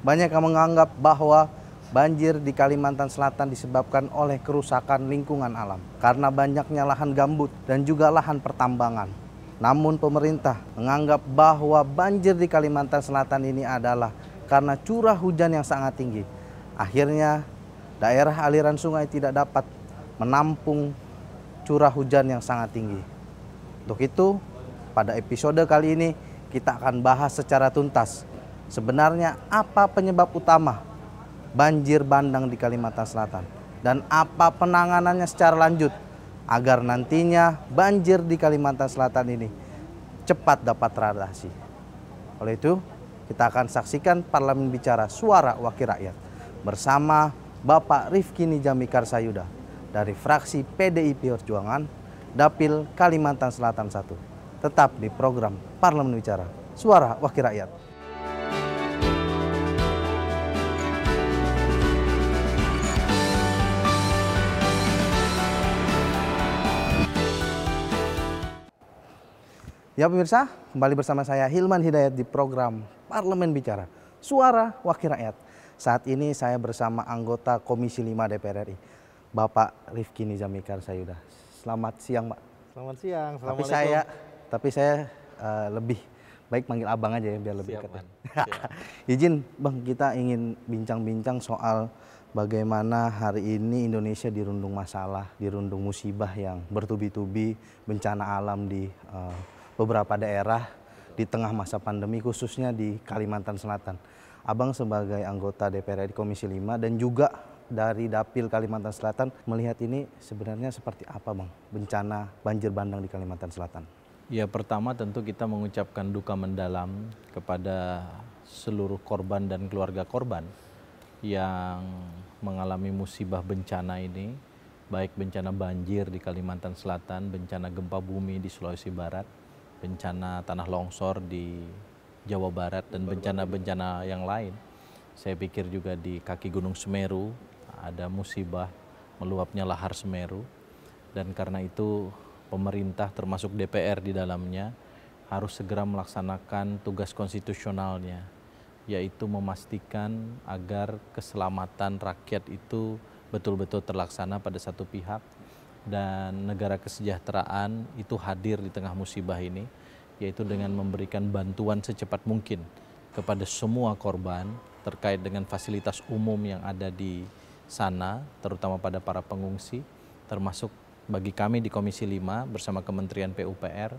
Banyak yang menganggap bahwa banjir di Kalimantan Selatan disebabkan oleh kerusakan lingkungan alam karena banyaknya lahan gambut dan juga lahan pertambangan. Namun pemerintah menganggap bahwa banjir di Kalimantan Selatan ini adalah karena curah hujan yang sangat tinggi. Akhirnya daerah aliran sungai tidak dapat menampung curah hujan yang sangat tinggi. Untuk itu, pada episode kali ini kita akan bahas secara tuntas sebenarnya apa penyebab utama banjir bandang di Kalimantan Selatan dan apa penanganannya secara lanjut agar nantinya banjir di Kalimantan Selatan ini cepat dapat teratasi. Oleh itu, kita akan saksikan Parlemen Bicara Suara Wakil Rakyat bersama Bapak Rifki Nijami Karsayuda dari fraksi PDIP Perjuangan, Dapil Kalimantan Selatan 1. Tetap di program Parlemen Bicara Suara Wakil Rakyat. Ya pemirsa, kembali bersama saya Hilman Hidayat di program Parlemen Bicara Suara Wakil Rakyat. Saat ini saya bersama anggota Komisi 5 DPR RI, Bapak Rifki Nijami Karsayuda. Selamat siang, Pak. Selamat siang. Tapi saya lebih baik manggil abang aja ya biar lebih dekat. Izin Bang, kita ingin bincang-bincang soal bagaimana hari ini Indonesia dirundung masalah, dirundung musibah yang bertubi-tubi, bencana alam di beberapa daerah di tengah masa pandemi, khususnya di Kalimantan Selatan. Abang sebagai anggota DPR RI Komisi 5 dan juga dari Dapil Kalimantan Selatan melihat ini sebenarnya seperti apa Bang, bencana banjir bandang di Kalimantan Selatan? Ya, pertama tentu kita mengucapkan duka mendalam kepada seluruh korban dan keluarga korban yang mengalami musibah bencana ini, baik bencana banjir di Kalimantan Selatan, bencana gempa bumi di Sulawesi Barat, bencana tanah longsor di Jawa Barat, dan bencana-bencana yang lain. Saya pikir juga di kaki Gunung Semeru ada musibah meluapnya lahar Semeru, dan karena itu pemerintah termasuk DPR di dalamnya harus segera melaksanakan tugas konstitusionalnya, yaitu memastikan agar keselamatan rakyat itu betul-betul terlaksana pada satu pihak dan negara kesejahteraan itu hadir di tengah musibah ini, yaitu dengan memberikan bantuan secepat mungkin kepada semua korban terkait dengan fasilitas umum yang ada di sana, terutama pada para pengungsi, termasuk bagi kami di Komisi 5 bersama Kementerian PUPR,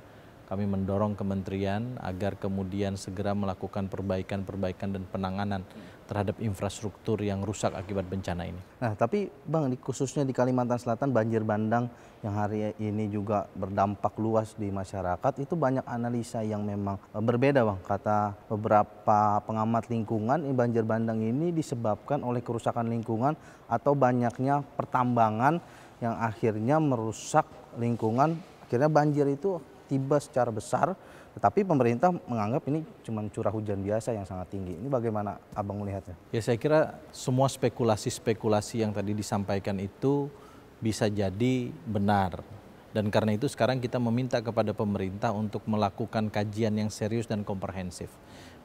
kami mendorong kementerian agar kemudian segera melakukan perbaikan-perbaikan dan penanganan terhadap infrastruktur yang rusak akibat bencana ini. Nah, tapi Bang, khususnya di Kalimantan Selatan, banjir bandang yang hari ini juga berdampak luas di masyarakat, itu banyak analisa yang memang berbeda Bang. Kata beberapa pengamat lingkungan, banjir bandang ini disebabkan oleh kerusakan lingkungan atau banyaknya pertambangan yang akhirnya merusak lingkungan, akhirnya banjir itu tiba secara besar, tetapi pemerintah menganggap ini cuma curah hujan biasa yang sangat tinggi. Ini bagaimana Abang melihatnya? Ya, saya kira semua spekulasi-spekulasi yang tadi disampaikan itu bisa jadi benar. Dan karena itu sekarang kita meminta kepada pemerintah untuk melakukan kajian yang serius dan komprehensif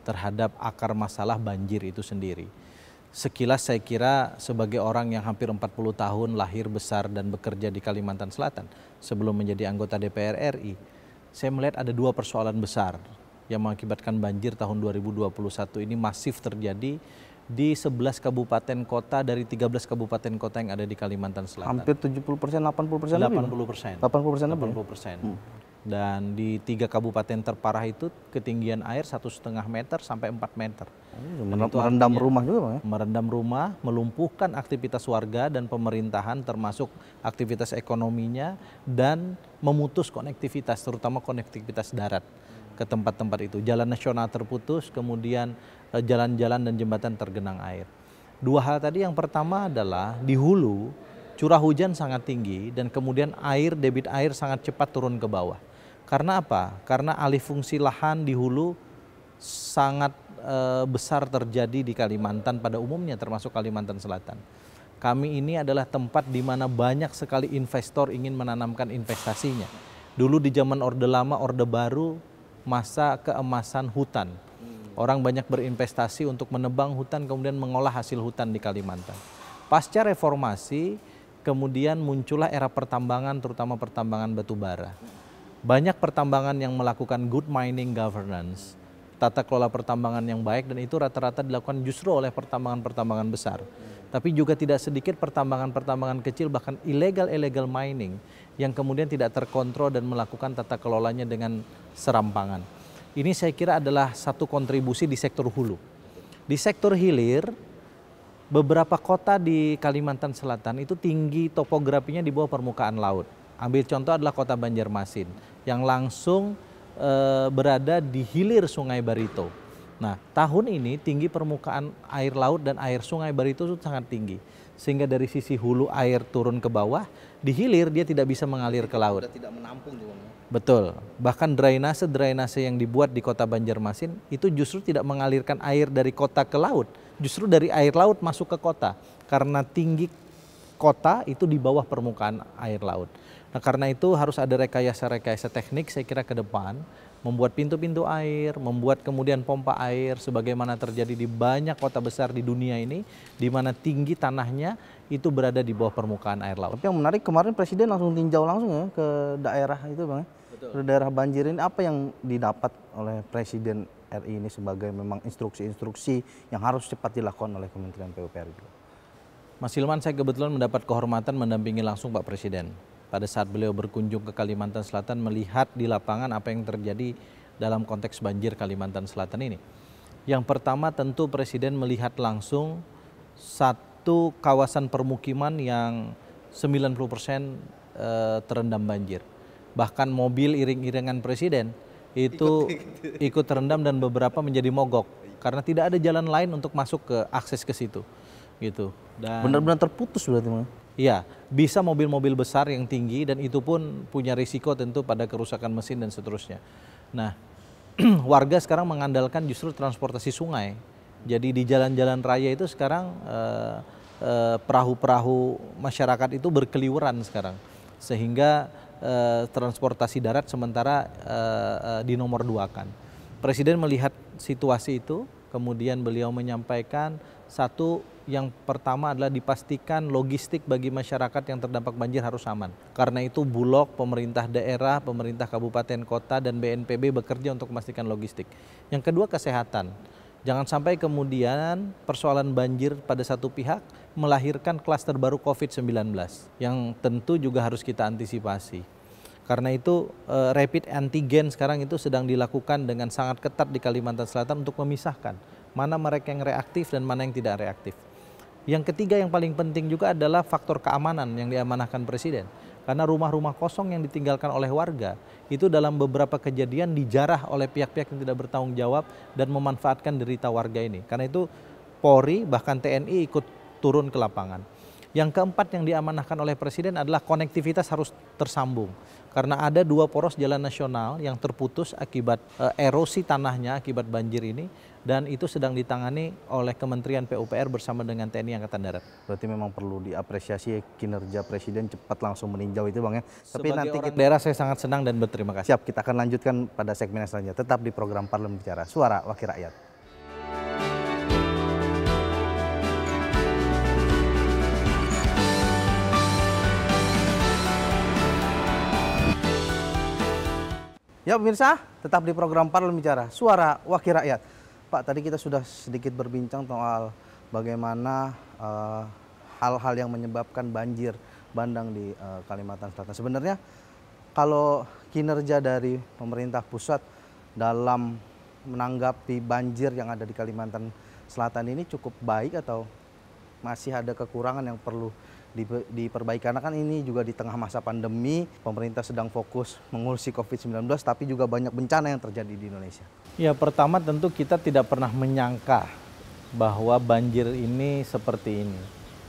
terhadap akar masalah banjir itu sendiri. Sekilas saya kira sebagai orang yang hampir 40 tahun lahir, besar, dan bekerja di Kalimantan Selatan sebelum menjadi anggota DPR RI, saya melihat ada dua persoalan besar yang mengakibatkan banjir tahun 2021 ini masif terjadi di 11 kabupaten kota dari 13 kabupaten kota yang ada di Kalimantan Selatan. Hampir 70%, 80% lebih? 80%. 80% lebih? 80%. Dan di 3 kabupaten terparah itu ketinggian air 1,5 meter sampai 4 meter. Merendam rumah juga Bang ya? Merendam rumah, melumpuhkan aktivitas warga dan pemerintahan termasuk aktivitas ekonominya, dan memutus konektivitas, terutama konektivitas darat ke tempat-tempat itu. Jalan nasional terputus, kemudian jalan-jalan dan jembatan tergenang air. Dua hal tadi, yang pertama adalah di hulu curah hujan sangat tinggi dan kemudian debit air sangat cepat turun ke bawah. Karena apa? Karena alih fungsi lahan di hulu sangat besar terjadi di Kalimantan pada umumnya, termasuk Kalimantan Selatan. Kami ini adalah tempat di mana banyak sekali investor ingin menanamkan investasinya. Dulu di zaman Orde Lama, Orde Baru, masa keemasan hutan. Orang banyak berinvestasi untuk menebang hutan kemudian mengolah hasil hutan di Kalimantan. Pasca reformasi kemudian muncullah era pertambangan, terutama pertambangan batu bara. Banyak pertambangan yang melakukan good mining governance, tata kelola pertambangan yang baik, dan itu rata-rata dilakukan justru oleh pertambangan-pertambangan besar. Tapi juga tidak sedikit pertambangan-pertambangan kecil, bahkan illegal mining yang kemudian tidak terkontrol dan melakukan tata kelolanya dengan serampangan. Ini saya kira adalah satu kontribusi di sektor hulu. Di sektor hilir, beberapa kota di Kalimantan Selatan itu tinggi topografinya di bawah permukaan laut. Ambil contoh adalah kota Banjarmasin yang langsung berada di hilir Sungai Barito. Nah, tahun ini tinggi permukaan air laut dan air Sungai Barito itu sangat tinggi. Sehingga dari sisi hulu air turun ke bawah, di hilir dia tidak bisa mengalir ke laut. Sudah tidak menampung tuh, Bang. Betul. Bahkan drainase yang dibuat di kota Banjarmasin itu justru tidak mengalirkan air dari kota ke laut. Justru dari air laut masuk ke kota. Karena tinggi kota itu di bawah permukaan air laut. Nah, karena itu harus ada rekayasa teknik saya kira ke depan, membuat pintu-pintu air, membuat kemudian pompa air sebagaimana terjadi di banyak kota besar di dunia ini, di mana tinggi tanahnya itu berada di bawah permukaan air laut. Tapi yang menarik kemarin Presiden langsung tinjau langsung ya ke daerah itu, Bang. Betul. Ke daerah banjir ini, apa yang didapat oleh Presiden RI ini sebagai memang instruksi-instruksi yang harus cepat dilakukan oleh Kementerian PUPR itu? Mas Hilman, saya kebetulan mendapat kehormatan mendampingi langsung Pak Presiden pada saat beliau berkunjung ke Kalimantan Selatan, melihat di lapangan apa yang terjadi dalam konteks banjir Kalimantan Selatan ini. Yang pertama tentu Presiden melihat langsung satu kawasan permukiman yang 90% terendam banjir. Bahkan mobil iring-iringan Presiden itu ikut terendam dan beberapa menjadi mogok karena tidak ada jalan lain untuk masuk ke akses ke situ. Gitu. Dan benar-benar terputus berarti, Bang. iya, bisa mobil-mobil besar yang tinggi dan itu pun punya risiko tentu pada kerusakan mesin dan seterusnya. Nah, warga sekarang mengandalkan justru transportasi sungai. Jadi di jalan-jalan raya itu sekarang perahu-perahu masyarakat itu berkeliweran sekarang. Sehingga transportasi darat sementara dinomorduakan. Presiden melihat situasi itu, kemudian beliau menyampaikan satu, yang pertama adalah dipastikan logistik bagi masyarakat yang terdampak banjir harus aman. Karena itu Bulog, pemerintah daerah, pemerintah kabupaten kota dan BNPB bekerja untuk memastikan logistik. Yang kedua kesehatan. Jangan sampai kemudian persoalan banjir pada satu pihak melahirkan klaster baru COVID-19 yang tentu juga harus kita antisipasi. Karena itu rapid antigen sekarang itu sedang dilakukan dengan sangat ketat di Kalimantan Selatan untuk memisahkan mana mereka yang reaktif dan mana yang tidak reaktif. Yang ketiga yang paling penting juga adalah faktor keamanan yang diamanahkan Presiden. Karena rumah-rumah kosong yang ditinggalkan oleh warga itu dalam beberapa kejadian dijarah oleh pihak-pihak yang tidak bertanggung jawab dan memanfaatkan derita warga ini. Karena itu Polri bahkan TNI ikut turun ke lapangan. Yang keempat yang diamanahkan oleh Presiden adalah konektivitas harus tersambung. Karena ada 2 poros jalan nasional yang terputus akibat erosi tanahnya akibat banjir ini. Dan itu sedang ditangani oleh Kementerian PUPR bersama dengan TNI Angkatan Darat. Berarti memang perlu diapresiasi kinerja Presiden cepat langsung meninjau itu, Bang ya. Tapi Sebagai nanti orang daerah saya sangat senang dan berterima kasih. siap, kita akan lanjutkan pada segmen selanjutnya. Tetap di program Parlemen Bicara, Suara Wakil Rakyat. Ya pemirsa, tetap di program Parlemen Bicara, Suara Wakil Rakyat. Pak, tadi kita sudah sedikit berbincang soal bagaimana hal-hal yang menyebabkan banjir bandang di Kalimantan Selatan. Sebenarnya kalau kinerja dari pemerintah pusat dalam menanggapi banjir yang ada di Kalimantan Selatan ini cukup baik atau masih ada kekurangan yang perlu diperbaiki? Karena kan ini juga di tengah masa pandemi, pemerintah sedang fokus mengurusi COVID-19, tapi juga banyak bencana yang terjadi di Indonesia. Ya, pertama tentu kita tidak pernah menyangka bahwa banjir ini seperti ini.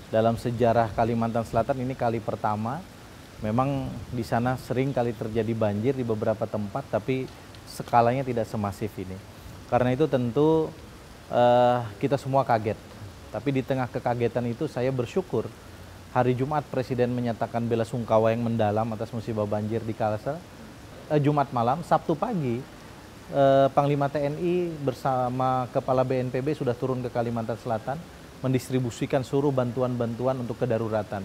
Dalam sejarah Kalimantan Selatan ini kali pertama, memang di sana sering kali terjadi banjir di beberapa tempat, tapi skalanya tidak semasif ini. Karena itu tentu kita semua kaget. Tapi di tengah kekagetan itu saya bersyukur hari Jumat Presiden menyatakan bela sungkawa yang mendalam atas musibah banjir di Kalsel. Jumat malam, Sabtu pagi Panglima TNI bersama Kepala BNPB sudah turun ke Kalimantan Selatan mendistribusikan seluruh bantuan-bantuan untuk kedaruratan.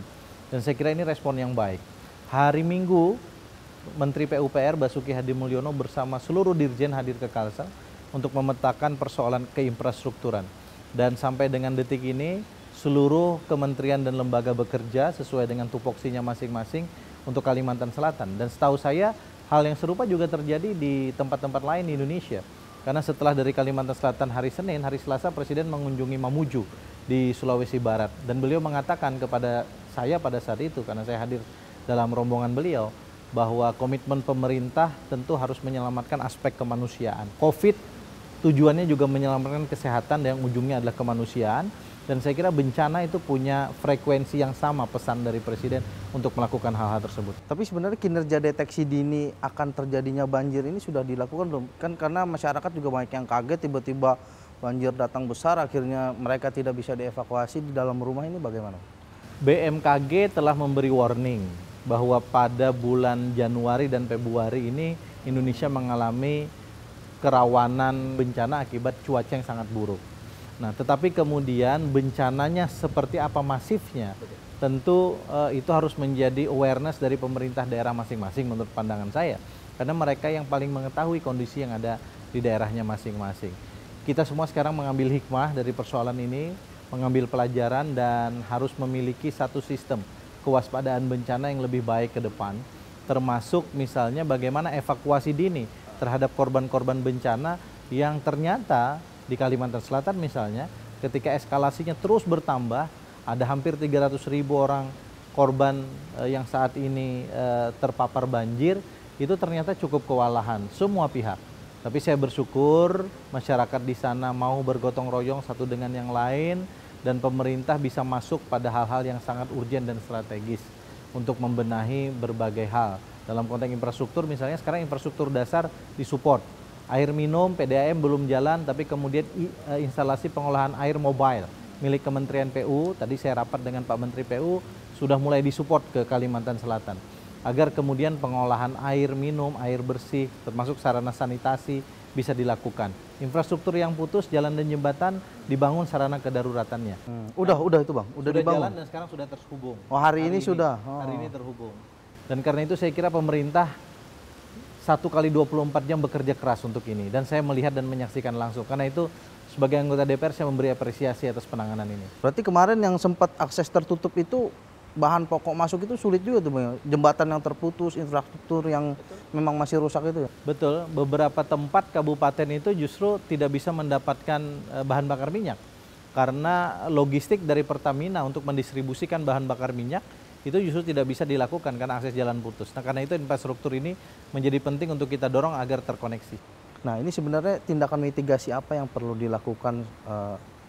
Dan saya kira ini respon yang baik. Hari Minggu, Menteri PUPR Basuki Hadi Mulyono bersama seluruh dirjen hadir ke Kalsel untuk memetakan persoalan keinfrastrukturan. Dan sampai dengan detik ini, seluruh kementerian dan lembaga bekerja sesuai dengan tupoksinya masing-masing untuk Kalimantan Selatan. Dan setahu saya, hal yang serupa juga terjadi di tempat-tempat lain di Indonesia. Karena setelah dari Kalimantan Selatan hari Senin, hari Selasa Presiden mengunjungi Mamuju di Sulawesi Barat. Dan beliau mengatakan kepada saya pada saat itu, karena saya hadir dalam rombongan beliau, bahwa komitmen pemerintah tentu harus menyelamatkan aspek kemanusiaan. COVID tujuannya juga menyelamatkan kesehatan yang ujungnya adalah kemanusiaan. Dan saya kira bencana itu punya frekuensi yang sama pesan dari Presiden untuk melakukan hal-hal tersebut. Tapi sebenarnya kinerja deteksi dini akan terjadinya banjir ini sudah dilakukan belum? Kan karena masyarakat juga banyak yang kaget tiba-tiba banjir datang besar, akhirnya mereka tidak bisa dievakuasi di dalam rumah, ini bagaimana? BMKG telah memberi warning bahwa pada bulan Januari dan Februari ini Indonesia mengalami kerawanan bencana akibat cuaca yang sangat buruk. Nah, tetapi kemudian bencananya seperti apa masifnya, tentu itu harus menjadi awareness dari pemerintah daerah masing-masing menurut pandangan saya. Karena mereka yang paling mengetahui kondisi yang ada di daerahnya masing-masing. Kita semua sekarang mengambil hikmah dari persoalan ini, mengambil pelajaran dan harus memiliki satu sistem kewaspadaan bencana yang lebih baik ke depan. Termasuk misalnya bagaimana evakuasi dini terhadap korban-korban bencana yang ternyata di Kalimantan Selatan misalnya, ketika eskalasinya terus bertambah, ada hampir 300.000 orang korban yang saat ini terpapar banjir, itu ternyata cukup kewalahan semua pihak. Tapi saya bersyukur masyarakat di sana mau bergotong royong satu dengan yang lain, dan pemerintah bisa masuk pada hal-hal yang sangat urgen dan strategis untuk membenahi berbagai hal. Dalam konteks infrastruktur misalnya sekarang infrastruktur dasar disupport. Air minum, PDAM belum jalan, tapi kemudian instalasi pengolahan air mobile milik Kementerian PU, tadi saya rapat dengan Pak Menteri PU, sudah mulai disupport ke Kalimantan Selatan. Agar kemudian pengolahan air minum, air bersih, termasuk sarana sanitasi bisa dilakukan. Infrastruktur yang putus, jalan dan jembatan, dibangun sarana kedaruratannya. Udah itu Bang, udah dibangun. Jalan dan sekarang sudah terhubung. Oh, hari ini sudah? Hari ini terhubung. Dan karena itu saya kira pemerintah 1x24 jam bekerja keras untuk ini, dan saya melihat dan menyaksikan langsung. Karena itu sebagai anggota DPR saya memberi apresiasi atas penanganan ini. Berarti kemarin yang sempat akses tertutup itu bahan pokok masuk itu sulit juga tuh Bang. Jembatan yang terputus, infrastruktur yang memang masih rusak itu ya. Betul, beberapa tempat kabupaten itu justru tidak bisa mendapatkan bahan bakar minyak. Karena logistik dari Pertamina untuk mendistribusikan bahan bakar minyak itu justru tidak bisa dilakukan karena akses jalan putus. Nah, karena itu infrastruktur ini menjadi penting untuk kita dorong agar terkoneksi. Nah, ini sebenarnya tindakan mitigasi apa yang perlu dilakukan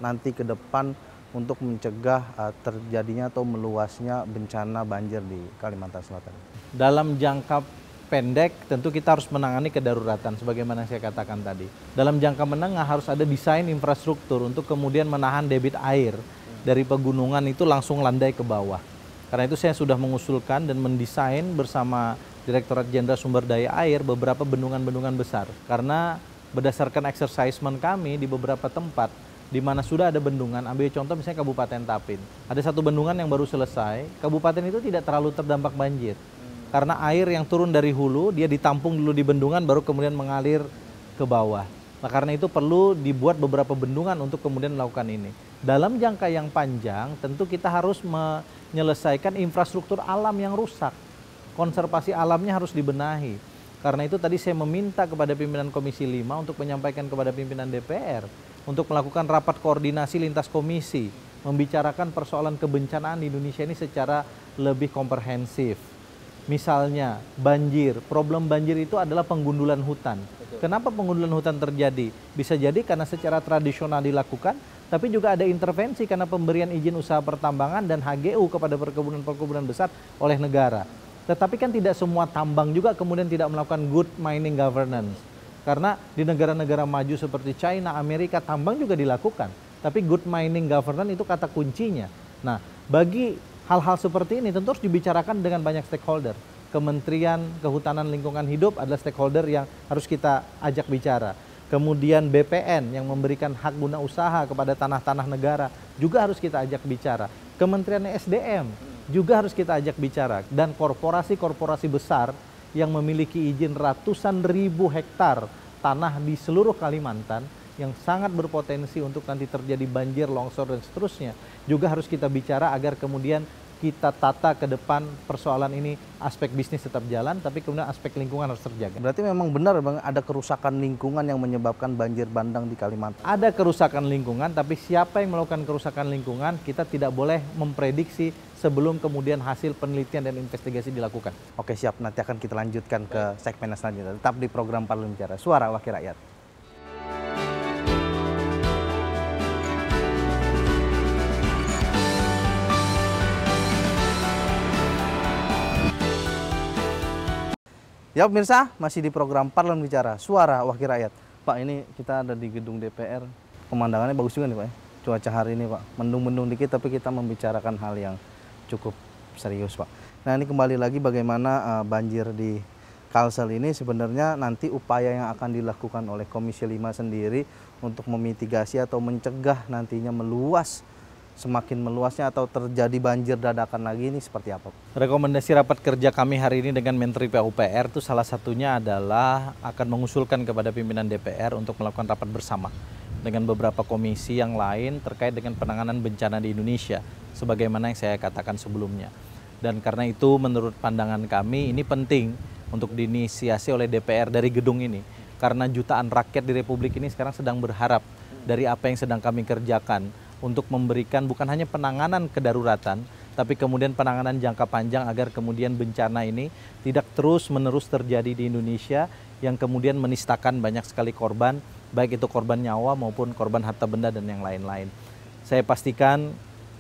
nanti ke depan untuk mencegah terjadinya atau meluasnya bencana banjir di Kalimantan Selatan? Dalam jangka pendek tentu kita harus menangani kedaruratan sebagaimana saya katakan tadi. Dalam jangka menengah harus ada desain infrastruktur untuk kemudian menahan debit air dari pegunungan itu langsung landai ke bawah. Karena itu saya sudah mengusulkan dan mendesain bersama Direktorat Jenderal Sumber Daya Air beberapa bendungan-bendungan besar. Karena berdasarkan exercisement kami di beberapa tempat di mana sudah ada bendungan, ambil contoh misalnya Kabupaten Tapin. Ada satu bendungan yang baru selesai, kabupaten itu tidak terlalu terdampak banjir. Karena air yang turun dari hulu, dia ditampung dulu di bendungan baru kemudian mengalir ke bawah. Nah, karena itu perlu dibuat beberapa bendungan untuk kemudian melakukan ini. Dalam jangka yang panjang, tentu kita harus menyelesaikan infrastruktur alam yang rusak. Konservasi alamnya harus dibenahi. Karena itu tadi saya meminta kepada pimpinan Komisi 5 untuk menyampaikan kepada pimpinan DPR untuk melakukan rapat koordinasi lintas komisi, membicarakan persoalan kebencanaan di Indonesia ini secara lebih komprehensif. Misalnya banjir, problem banjir itu adalah penggundulan hutan. Kenapa penggundulan hutan terjadi? Bisa jadi karena secara tradisional dilakukan, tapi juga ada intervensi karena pemberian izin usaha pertambangan dan HGU kepada perkebunan-perkebunan besar oleh negara. Tetapi kan tidak semua tambang juga kemudian tidak melakukan good mining governance. Karena di negara-negara maju seperti China, Amerika, tambang juga dilakukan. Tapi good mining governance itu kata kuncinya. Nah, bagi hal-hal seperti ini tentu harus dibicarakan dengan banyak stakeholder. Kementerian Kehutanan Lingkungan Hidup adalah stakeholder yang harus kita ajak bicara. Kemudian BPN yang memberikan hak guna usaha kepada tanah-tanah negara juga harus kita ajak bicara. Kementerian SDM juga harus kita ajak bicara. Dan korporasi-korporasi besar yang memiliki izin ratusan ribu hektar tanah di seluruh Kalimantan yang sangat berpotensi untuk nanti terjadi banjir, longsor, dan seterusnya juga harus kita bicara agar kemudian kita tata ke depan persoalan ini, aspek bisnis tetap jalan, tapi kemudian aspek lingkungan harus terjaga. Berarti memang benar Bang, ada kerusakan lingkungan yang menyebabkan banjir bandang di Kalimantan. Ada kerusakan lingkungan, tapi siapa yang melakukan kerusakan lingkungan, kita tidak boleh memprediksi sebelum kemudian hasil penelitian dan investigasi dilakukan. Oke siap, nanti akan kita lanjutkan ke segmen selanjutnya. Tetap di program Parlemen Bicara, Suara Wakil Rakyat. Ya pemirsa, masih di program Parlemen Bicara, Suara Wakil Rakyat. Pak, ini kita ada di gedung DPR. Pemandangannya bagus juga nih Pak. Cuaca hari ini Pak, mendung-mendung dikit tapi kita membicarakan hal yang cukup serius Pak. Nah ini kembali lagi bagaimana banjir di Kalsel ini sebenarnya nanti upaya yang akan dilakukan oleh Komisi 5 sendiri untuk memitigasi atau mencegah nantinya semakin meluasnya atau terjadi banjir dadakan lagi ini seperti apa? Rekomendasi rapat kerja kami hari ini dengan Menteri PUPR itu salah satunya adalah akan mengusulkan kepada pimpinan DPR untuk melakukan rapat bersama dengan beberapa komisi yang lain terkait dengan penanganan bencana di Indonesia sebagaimana yang saya katakan sebelumnya. Dan karena itu menurut pandangan kami ini penting untuk diinisiasi oleh DPR dari gedung ini karena jutaan rakyat di Republik ini sekarang sedang berharap dari apa yang sedang kami kerjakan untuk memberikan bukan hanya penanganan kedaruratan, tapi kemudian penanganan jangka panjang agar kemudian bencana ini tidak terus-menerus terjadi di Indonesia yang kemudian menistakan banyak sekali korban, baik itu korban nyawa maupun korban harta benda dan yang lain-lain. Saya pastikan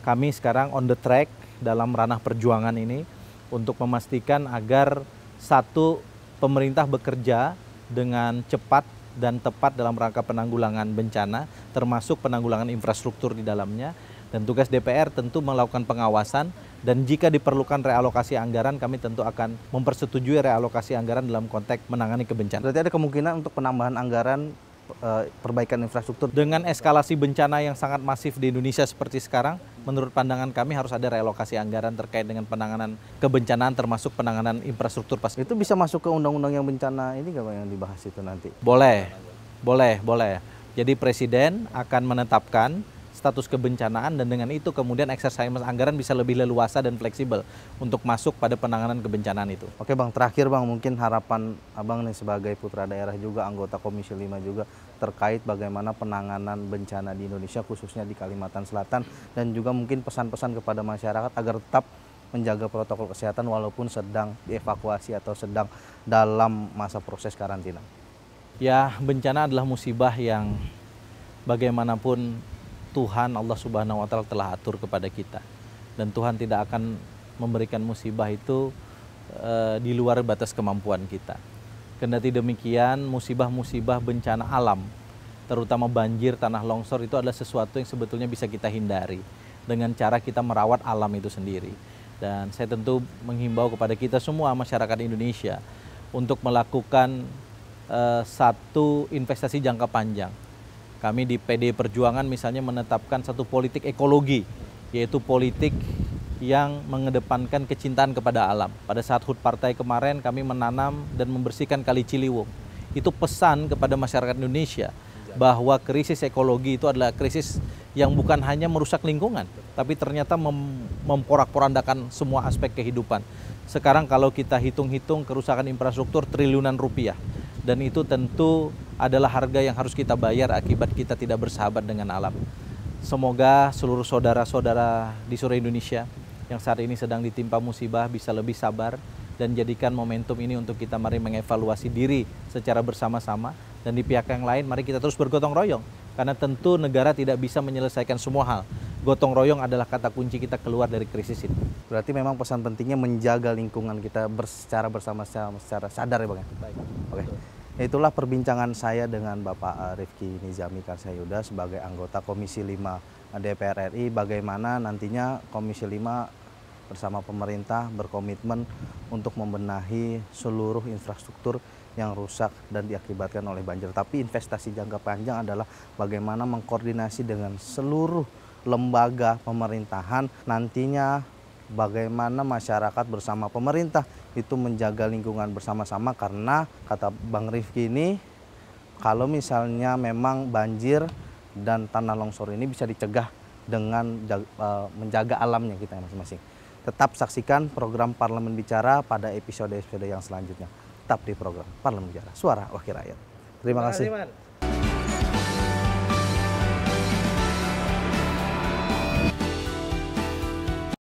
kami sekarang on the track dalam ranah perjuangan ini untuk memastikan agar satu, pemerintah bekerja dengan cepat dan tepat dalam rangka penanggulangan bencana, termasuk penanggulangan infrastruktur di dalamnya. Dan tugas DPR tentu melakukan pengawasan dan jika diperlukan realokasi anggaran, kami tentu akan mempersetujui realokasi anggaran dalam konteks menangani kebencanaan. Berarti ada kemungkinan untuk penambahan anggaran perbaikan infrastruktur. Dengan eskalasi bencana yang sangat masif di Indonesia seperti sekarang, menurut pandangan kami harus ada relokasi anggaran terkait dengan penanganan kebencanaan termasuk penanganan infrastruktur. Itu bisa masuk ke undang-undang yang bencana ini nggak Pak yang dibahas itu nanti? Boleh. Jadi Presiden akan menetapkan status kebencanaan dan dengan itu kemudian eksersis anggaran bisa lebih leluasa dan fleksibel untuk masuk pada penanganan kebencanaan itu. Oke Bang, terakhir Bang, mungkin harapan Abang nih sebagai putra daerah juga, anggota Komisi 5 juga terkait bagaimana penanganan bencana di Indonesia khususnya di Kalimantan Selatan dan juga mungkin pesan-pesan kepada masyarakat agar tetap menjaga protokol kesehatan walaupun sedang dievakuasi atau sedang dalam masa proses karantina. Ya, bencana adalah musibah yang bagaimanapun Tuhan Allah Subhanahu wa Ta'ala telah atur kepada kita dan Tuhan tidak akan memberikan musibah itu di luar batas kemampuan kita. Kendati demikian, musibah-musibah bencana alam terutama banjir, tanah longsor itu adalah sesuatu yang sebetulnya bisa kita hindari dengan cara kita merawat alam itu sendiri. Dan saya tentu menghimbau kepada kita semua masyarakat Indonesia untuk melakukan satu investasi jangka panjang. Kami di PD Perjuangan misalnya menetapkan satu politik ekologi, yaitu politik yang mengedepankan kecintaan kepada alam. Pada saat HUT Partai kemarin kami menanam dan membersihkan Kali Ciliwung. Itu pesan kepada masyarakat Indonesia bahwa krisis ekologi itu adalah krisis yang bukan hanya merusak lingkungan, tapi ternyata memporak-porandakan semua aspek kehidupan. Sekarang kalau kita hitung-hitung kerusakan infrastruktur triliunan rupiah. Dan itu tentu adalah harga yang harus kita bayar akibat kita tidak bersahabat dengan alam. Semoga seluruh saudara-saudara di seluruh Indonesia yang saat ini sedang ditimpa musibah bisa lebih sabar dan jadikan momentum ini untuk kita mari mengevaluasi diri secara bersama-sama. Dan di pihak yang lain mari kita terus bergotong royong. Karena tentu negara tidak bisa menyelesaikan semua hal. Gotong royong adalah kata kunci kita keluar dari krisis ini. Berarti memang pesan pentingnya menjaga lingkungan kita secara bersama-sama, secara sadar ya Bang. Baik. Oke. Itulah perbincangan saya dengan Bapak Rifki Nizami Karsayuda sebagai anggota Komisi 5 DPR RI. Bagaimana nantinya Komisi 5 bersama pemerintah berkomitmen untuk membenahi seluruh infrastruktur yang rusak dan diakibatkan oleh banjir. Tapi investasi jangka panjang adalah bagaimana mengkoordinasi dengan seluruh lembaga pemerintahan, nantinya bagaimana masyarakat bersama pemerintah itu menjaga lingkungan bersama-sama, karena kata Bang Rifki ini, kalau misalnya memang banjir dan tanah longsor ini bisa dicegah dengan menjaga alamnya kita masing-masing. Tetap saksikan program Parlemen Bicara pada episode-episode yang selanjutnya. Tetap di program Parlemen Bicara, Suara Wakil Rakyat. Terima kasih.